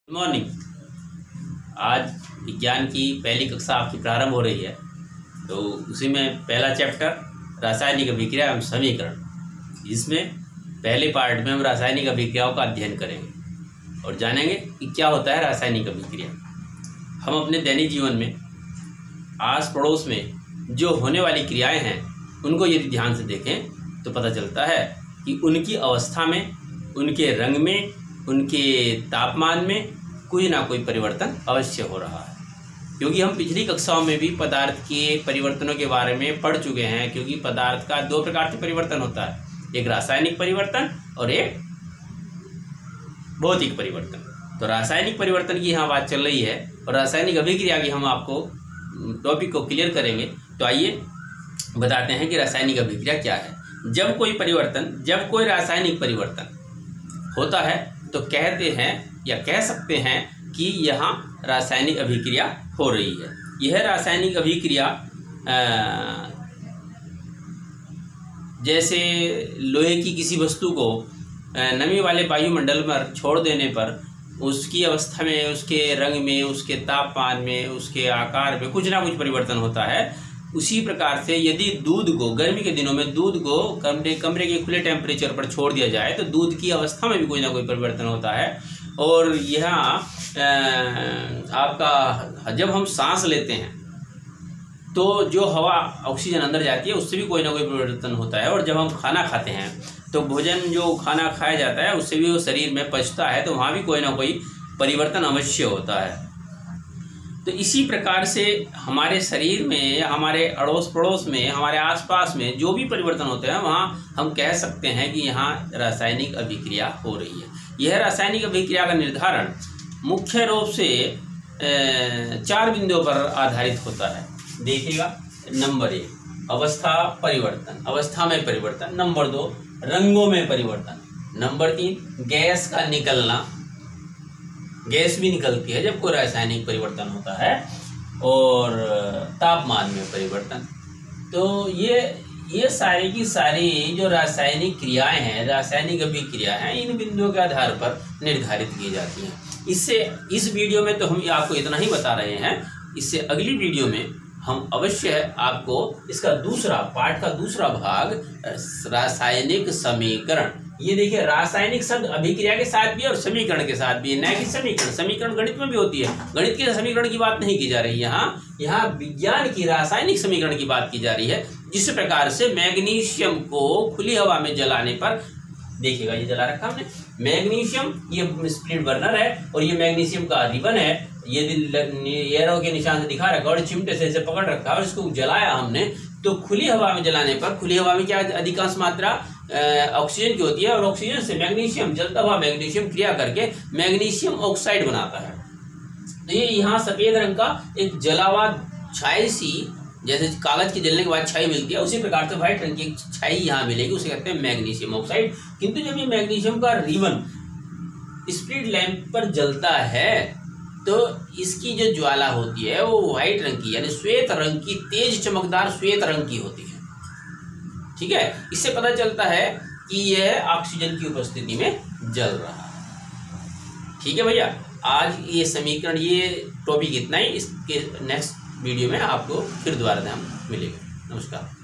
Good morning. आज विज्ञान की पहली कक्षा आपकी प्रारंभ हो रही है, तो उसी में पहला चैप्टर रासायनिक अभिक्रिया एवं समीकरण, जिसमें पहले पार्ट में हम रासायनिक अभिक्रियाओं का अध्ययन करेंगे और जानेंगे कि क्या होता है रासायनिक अभिक्रिया। हम अपने दैनिक जीवन में आस पड़ोस में जो होने वाली क्रियाएं हैं उनको यदि ध्यान से देखें तो पता चलता है कि उनकी अवस्था में, उनके रंग में, उनके तापमान में कोई ना कोई परिवर्तन अवश्य हो रहा है। क्योंकि हम पिछली कक्षाओं में भी पदार्थ के परिवर्तनों के बारे में पढ़ चुके हैं। क्योंकि पदार्थ का दो प्रकार से परिवर्तन होता है, एक रासायनिक परिवर्तन और एक भौतिक परिवर्तन। तो रासायनिक परिवर्तन की यहाँ बात चल रही है और रासायनिक अभिक्रिया की हम आपको टॉपिक को क्लियर करेंगे। तो आइए बताते हैं कि रासायनिक अभिक्रिया क्या है। जब कोई रासायनिक परिवर्तन होता है तो कहते हैं या कह सकते हैं कि यहाँ रासायनिक अभिक्रिया हो रही है। यह रासायनिक अभिक्रिया जैसे लोहे की किसी वस्तु को नमी वाले वायुमंडल में छोड़ देने पर उसकी अवस्था में, उसके रंग में, उसके तापमान में, उसके आकार में कुछ ना कुछ परिवर्तन होता है। उसी प्रकार से यदि दूध को गर्मी के दिनों में दूध को कमरे के खुले टेम्परेचर पर छोड़ दिया जाए तो दूध की अवस्था में भी कोई ना कोई परिवर्तन होता है। और यहाँ आपका जब हम सांस लेते हैं तो जो हवा ऑक्सीजन अंदर जाती है उससे भी कोई ना कोई परिवर्तन होता है। और जब हम खाना खाते हैं तो भोजन जो खाना खाया जाता है उससे भी वो शरीर में पचता है, तो वहाँ भी कोई ना कोई परिवर्तन अवश्य होता है। तो इसी प्रकार से हमारे शरीर में, हमारे अड़ोस पड़ोस में, हमारे आसपास में जो भी परिवर्तन होते हैं वहाँ हम कह सकते हैं कि यहाँ रासायनिक अभिक्रिया हो रही है। यह रासायनिक अभिक्रिया का निर्धारण मुख्य रूप से 4 बिंदुओं पर आधारित होता है। देखिएगा, नंबर 1 अवस्था परिवर्तन, अवस्था में परिवर्तन। नंबर 2 रंगों में परिवर्तन। नंबर 3 गैस का निकलना, गैस भी निकलती है जब कोई रासायनिक परिवर्तन होता है। और तापमान में परिवर्तन। तो ये सारी की सारी जो रासायनिक क्रियाएं हैं, रासायनिक अभिक्रिया हैं, इन बिंदुओं के आधार पर निर्धारित की जाती हैं। इस वीडियो में तो हम आपको इतना ही बता रहे हैं। इससे अगली वीडियो में हम अवश्य आपको इसका पाठ का दूसरा भाग रासायनिक समीकरण, ये देखिए रासायनिक शब्द अभिक्रिया के साथ भी और समीकरण के साथ भी, न कि समीकरण गणित में भी होती है। गणित के समीकरण की बात नहीं की जा रही यहाँ विज्ञान की रासायनिक समीकरण की बात की जा रही है। जिस प्रकार से मैग्नीशियम को खुली हवा में जलाने पर, देखिएगा ये जला रखा हमने मैग्नीशियम, ये स्प्लिट बर्नर है और ये मैग्नीशियम का रिबन है। ये एरो के निशान से दिखा रखा और चिमटे से इसे पकड़ रखा और इसको जलाया हमने। तो खुली हवा में जलाने पर, खुली हवा में क्या अधिकांश मात्रा ऑक्सीजन की होती है और ऑक्सीजन से मैग्नीशियम, जलता हुआ मैग्नीशियम क्रिया करके मैग्नीशियम ऑक्साइड बनाता है। तो ये यहाँ सफेद रंग का एक जला हुआ छाई सी, जैसे कागज के जलने के बाद छाई मिलती है, उसी प्रकार से व्हाइट रंग की एक छाई यहाँ मिलेगी, उसे कहते हैं मैग्नीशियम ऑक्साइड। किंतु जब ये मैग्नीशियम का रिबन स्प्लिट लैंप पर जलता है तो इसकी जो ज्वाला होती है वो व्हाइट रंग की, यानी श्वेत रंग की, तेज चमकदार श्वेत रंग की होती है। ठीक है, इससे पता चलता है कि यह ऑक्सीजन की उपस्थिति में जल रहा है। ठीक है भैया, आज ये समीकरण, ये टॉपिक इतना ही। इसके नेक्स्ट वीडियो में आपको फिर दोबारा हम मिलेंगे। नमस्कार।